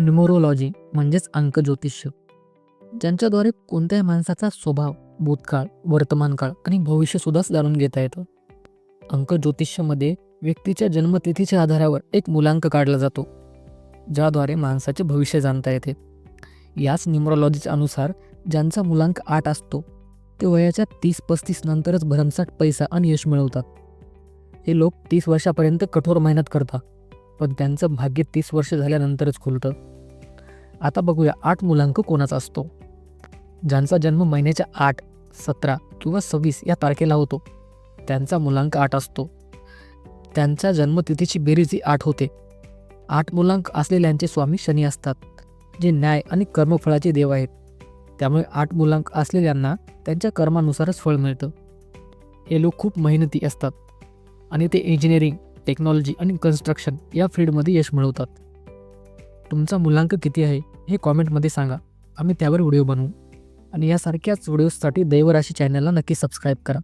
Numerology म्हणजेच अंकज्योतिष्य, ज्यांच्याद्वारे कोणत्याही माणसाचा स्वभाव, भूतकाळ, वर्तमानकाळ आणि भविष्यसुद्धाच जाणून घेता येतं. अंकज्योतिष्यामध्ये व्यक्तीच्या जन्मतिथीच्या आधारावर एक मुलांक काढला जातो, ज्याद्वारे माणसाचे भविष्य जाणता येते. याच न्युमरोलॉजीच्या अनुसार ज्यांचा मुलांक 8 असतो ते वयाच्या 30-35 नंतरच भरमसाठ पैसा आणि यश मिळवतात. हे लोक 30 वर्षापर्यंत कठोर मेहनत करतात, पण त्यांचं भाग्य 30 वर्ष झाल्यानंतरच खुलतं. आता बघूया 8 मुलांक कोणाचा असतो. ज्यांचा जन्म महिन्याच्या 8, 17 किंवा 26 या तारखेला होतो त्यांचा मुलांक 8 असतो. त्यांच्या जन्मतिथीची बेरीज ही 8 होते. 8 मुलांक असलेल्यांचे स्वामी शनी असतात, जे न्याय आणि कर्मफळाचे देव आहेत. त्यामुळे 8 मुलांक असलेल्यांना त्यांच्या कर्मानुसारच फळ मिळतं. हे लोक खूप मेहनती असतात आणि ते इंजिनिअरिंग, टेक्नॉलॉजी आणि कन्स्ट्रक्शन या फील्डमध्ये यश मिळवतात. तुमचा मुलांक किती आहे हे कॉमेंटमध्ये सांगा, आम्ही त्यावर व्हिडिओ बनवू. आणि यासारख्याच व्हिडिओजसाठी दैवराशी चॅनलला नक्की सबस्क्राईब करा.